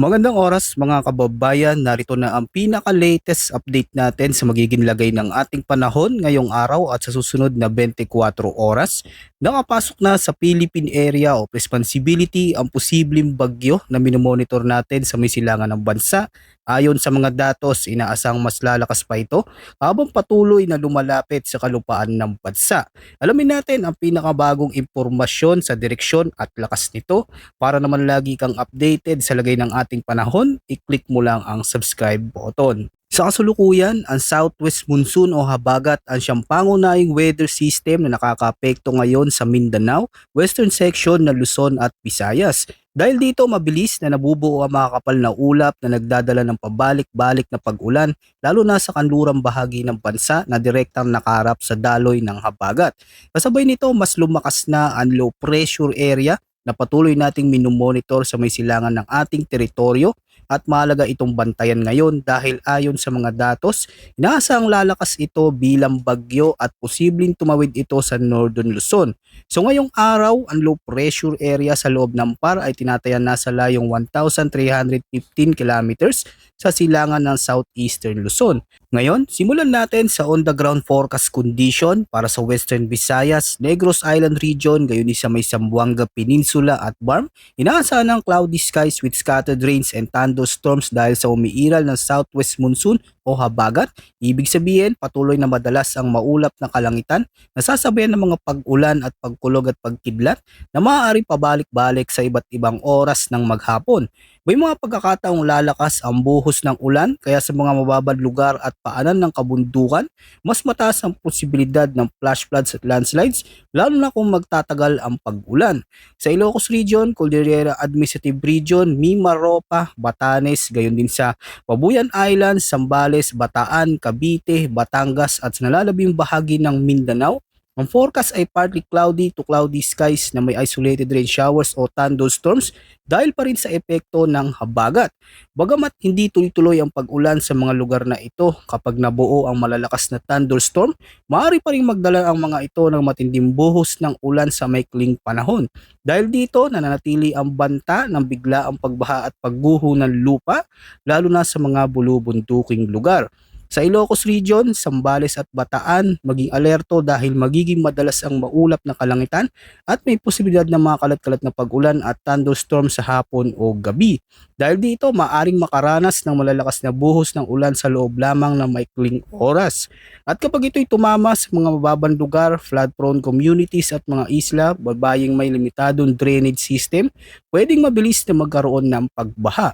Magandang oras mga kababayan, narito na ang pinaka-latest update natin sa magiging lagay ng ating panahon ngayong araw at sa susunod na 24 oras. Nakapasok na sa Philippine Area of Responsibility ang posibleng bagyo na minomonitor natin sa may silangan ng bansa. Ayon sa mga datos, inaasang mas lalakas pa ito habang patuloy na lumalapit sa kalupaan ng bansa. Alamin natin ang pinakabagong impormasyon sa direksyon at lakas nito. Para naman lagi kang updated sa lagay ng ating panahon, i-click mo lang ang subscribe button. Sa kasalukuyan, ang Southwest Monsoon o habagat ang siyang pangunahing weather system na nakakaapekto ngayon sa Mindanao, western section ng Luzon at Visayas. Dahil dito mabilis na nabubuo ang mga kapal na ulap na nagdadala ng pabalik-balik na pag-ulan, lalo na sa kanlurang bahagi ng bansa na direktang nakaharap sa daloy ng habagat. Kasabay nito, mas lumakas na ang low pressure area na patuloy nating minomonitor sa may silangan ng ating teritoryo at mahalaga itong bantayan ngayon dahil ayon sa mga datos, inaasang lalakas ito bilang bagyo at posibleng tumawid ito sa Northern Luzon. So ngayong araw, ang low pressure area sa loob ng PAR ay tinatayan nasa layong 1,315 kilometers sa silangan ng Southeastern Luzon. Ngayon, simulan natin sa on-the-ground forecast condition para sa Western Visayas, Negros Island region, gayon din sa may Zamboanga Peninsula at BARM. Inaasahan ng cloudy skies with scattered rains and thunderstorms dahil sa umiiral ng southwest monsoon o habagat. Ibig sabihin, patuloy na madalas ang maulap na kalangitan, nasasabayan ng mga pag-ulan at pagkulog at pagkidlat na maaaring pabalik-balik sa iba't ibang oras ng maghapon. May mga pagkakataong lalakas ang buhos ng ulan kaya sa mga mababad lugar at paanan ng kabundukan, mas mataas ang posibilidad ng flash floods at landslides lalo na kung magtatagal ang pag-ulan. Sa Ilocos Region, Cordillera Administrative Region, Mimaropa, Batanes, gayon din sa Pabuyan Islands, Zambales, Bataan, Cavite, Batangas at sa nalalabing bahagi ng Mindanao, ang forecast ay partly cloudy to cloudy skies na may isolated rain showers o thunderstorms dahil pa rin sa epekto ng habagat. Bagamat hindi tuloy-tuloy ang pag-ulan sa mga lugar na ito, kapag nabuo ang malalakas na thunderstorm, maaari pa rin magdala ang mga ito ng matinding buhos ng ulan sa maikling panahon. Dahil dito, nananatili ang banta ng biglaang pagbaha at pagguho ng lupa, lalo na sa mga bulubunduking lugar. Sa Ilocos Region, Zambales at Bataan, maging alerto dahil magiging madalas ang maulap na kalangitan at may posibilidad na mga kalat-kalat na pag-ulan at thunderstorm sa hapon o gabi. Dahil dito, maaring makaranas ng malalakas na buhos ng ulan sa loob lamang ng maikling oras. At kapag ito'y tumama sa mga mababang lugar, flood-prone communities at mga isla, babayeng may limitadong drainage system, pwedeng mabilis na magkaroon ng pagbaha.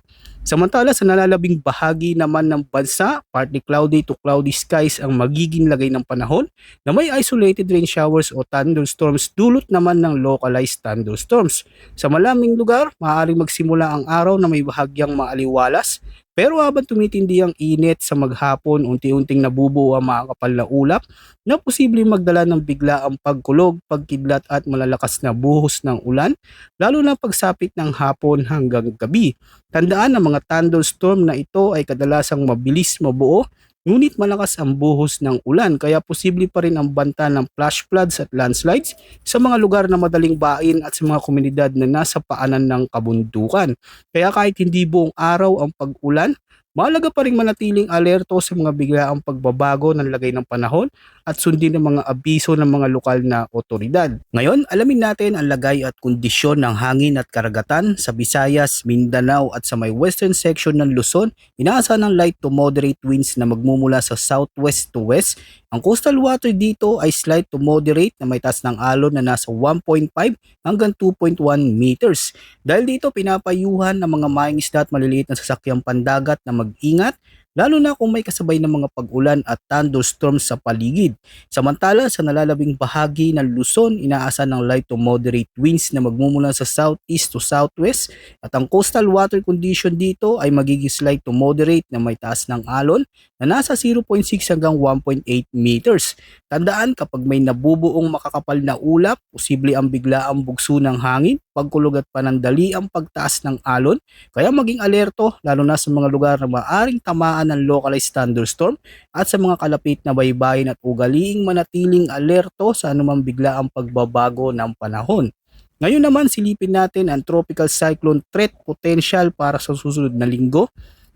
Samantala sa nalalabing bahagi naman ng bansa, partly cloudy to cloudy skies ang magiging lagay ng panahon na may isolated rain showers o thunderstorms dulot naman ng localized thunderstorms. Sa malaming lugar, maaaring magsimula ang araw na may bahagyang maaliwalas pero habang tumitindi ang init sa maghapon, unti-unting nabubuo ang mga kapal na ulap na posibleng magdala ng biglaang pagkulog, pagkidlat at malalakas na buhos ng ulan, lalo na pagsapit ng hapon hanggang gabi. Tandaan na mga thunderstorm na ito ay kadalasang mabilis mabuo, ngunit malakas ang buhos ng ulan kaya posible pa rin ang banta ng flash floods at landslides sa mga lugar na madaling bain at sa mga komunidad na nasa paanan ng kabundukan. Kaya kahit hindi buong araw ang pag-ulan, mahalaga pa rin manatiling alerto sa mga biglaang pagbabago ng lagay ng panahon at sundin ang mga abiso ng mga lokal na otoridad. Ngayon, alamin natin ang lagay at kondisyon ng hangin at karagatan sa Visayas, Mindanao at sa may western section ng Luzon. Inaasahan ng light to moderate winds na magmumula sa southwest to west. Ang coastal water dito ay slight to moderate na may taas ng alon na nasa 1.5 hanggang 2.1 meters. Dahil dito pinapayuhan ng mga maing isda at maliliit na sasakyang pandagat na mag-ingat lalo na kung may kasabay ng mga pag-ulan at thunderstorms sa paligid. Samantala sa nalalabing bahagi ng Luzon, inaasahan ng light to moderate winds na magmumula sa southeast to southwest at ang coastal water condition dito ay magiging slight to moderate na may taas ng alon na nasa 0.6 hanggang 1.8 meters. Tandaan kapag may nabubuong makakapal na ulap, posible ang biglaang bugso ng hangin, pagkulog at panandali ang pagtaas ng alon, kaya maging alerto lalo na sa mga lugar na maaring tamaan ng localized thunderstorm at sa mga kalapit na baybayin at ugaliing manatiling alerto sa anumang biglaang pagbabago ng panahon. Ngayon naman silipin natin ang tropical cyclone threat potential para sa susunod na linggo.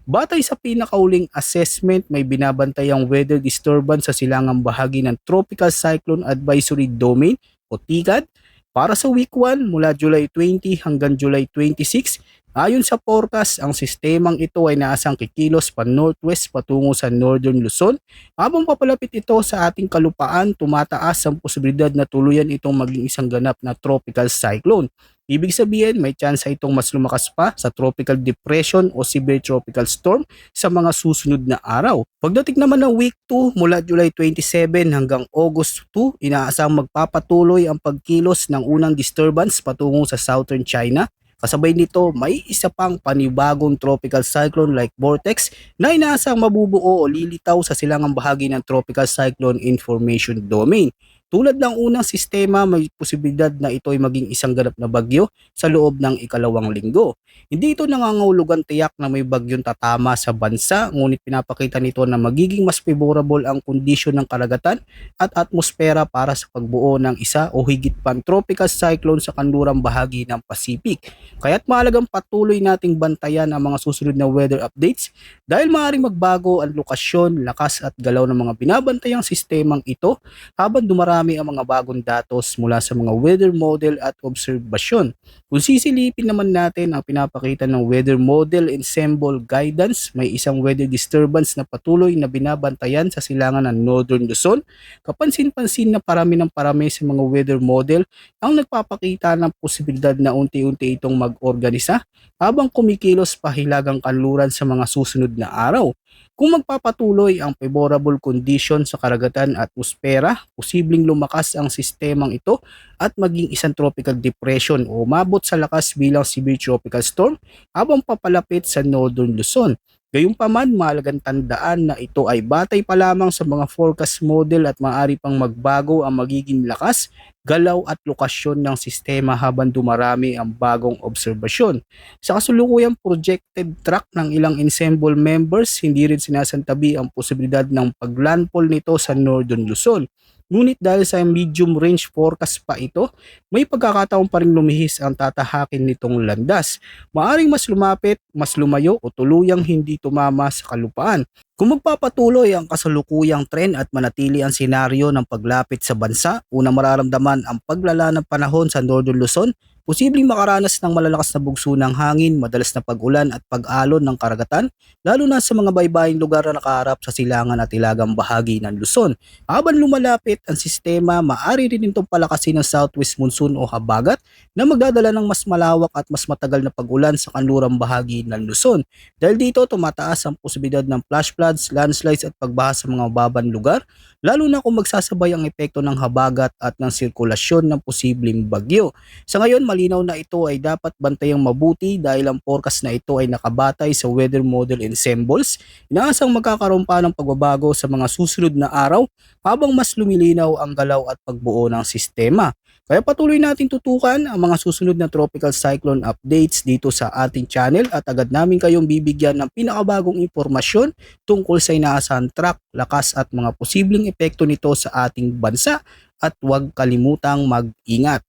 Batay sa pinakauling assessment, may binabantayang weather disturbance sa silangang bahagi ng Tropical Cyclone Advisory Domain o TICAD para sa week 1 mula July 20 hanggang July 26. Ayon sa forecast, ang sistemang ito ay naasang kikilos pa northwest patungo sa northern Luzon. Habang papalapit ito sa ating kalupaan, tumataas ang posibilidad na tuluyan itong maging isang ganap na tropical cyclone. Ibig sabihin, may tsansa itong mas lumakas pa sa tropical depression o severe tropical storm sa mga susunod na araw. Pagdating naman ng week 2 mula July 27 hanggang August 2, inaasang magpapatuloy ang pagkilos ng unang disturbance patungo sa southern China. Kasabay nito, may isa pang panibagong tropical cyclone like vortex na inaasang mabubuo o lilitaw sa silangang bahagi ng tropical cyclone information domain. Tulad ng unang sistema, may posibilidad na ito ay maging isang ganap na bagyo sa loob ng ikalawang linggo. Hindi ito nangangahulugan tiyak na may bagyong tatama sa bansa, ngunit pinapakita nito na magiging mas favorable ang kondisyon ng karagatan at atmosfera para sa pagbuo ng isa o higit pang tropical cyclone sa kanlurang bahagi ng Pacific. Kaya't mahalagang patuloy nating bantayan ang mga susunod na weather updates dahil maaaring magbago ang lokasyon, lakas at galaw ng mga binabantayang sistemang ito habang dumarami ang mga bagong datos mula sa mga weather model at obserbasyon. Kung sisilipin naman natin ang pinapakita ng weather model ensemble guidance, may isang weather disturbance na patuloy na binabantayan sa silangan ng Northern Luzon. Kapansin-pansin na parami ng parami sa mga weather model ang nagpapakita ng posibilidad na unti-unti itong mag-organisa habang kumikilos pa hilagang kanluran sa mga susunod na araw. Kung magpapatuloy ang favorable condition sa karagatan at atmosfera, posibleng lumakas ang sistemang ito at maging isang tropical depression o umabot sa lakas bilang severe tropical storm habang papalapit sa Northern Luzon. Gayunpaman, mahalagang tandaan na ito ay batay pa lamang sa mga forecast model at maaari pang magbago ang magiging lakas, galaw at lokasyon ng sistema habang dumarami ang bagong obserbasyon. Sa kasulukuyang projected track ng ilang ensemble members, hindi rin sinasantabi ang posibilidad ng paglandfall nito sa Northern Luzon. Ngunit dahil sa medium range forecast pa ito, may pagkakataon pa rin lumihis ang tatahakin nitong landas. Maaring mas lumapit, mas lumayo o tuluyang hindi tumama sa kalupaan. Kung magpapatuloy ang kasalukuyang trend at manatili ang senaryo ng paglapit sa bansa, unang mararamdaman ang paglala ng panahon sa Northern Luzon, posibleng makaranas ng malalakas na bugso ng hangin, madalas na pag-ulan at pag-alon ng karagatan, lalo na sa mga baybaying lugar na nakaharap sa silangan at ilagang bahagi ng Luzon. Habang lumalapit ang sistema, maaari rin itong palakasin ng southwest monsoon o habagat na magdadala ng mas malawak at mas matagal na pag-ulan sa kanlurang bahagi ng Luzon. Dahil dito, tumataas ang posibilidad ng flash floods, landslides at pagbaha sa mga babang lugar, lalo na kung magsasabay ang epekto ng habagat at ng sirkulasyon ng posibleng bagyo. Sa ngayon, malinaw na ito ay dapat bantayang mabuti dahil ang forecast na ito ay nakabatay sa weather model ensembles. Inaasang magkakaroon pa ng pagbabago sa mga susunod na araw habang mas lumilinaw ang galaw at pagbuo ng sistema. Kaya patuloy natin tutukan ang mga susunod na tropical cyclone updates dito sa ating channel at agad namin kayong bibigyan ng pinakabagong impormasyon tungkol sa inaasahang track, lakas at mga posibleng epekto nito sa ating bansa at huwag kalimutang mag-ingat.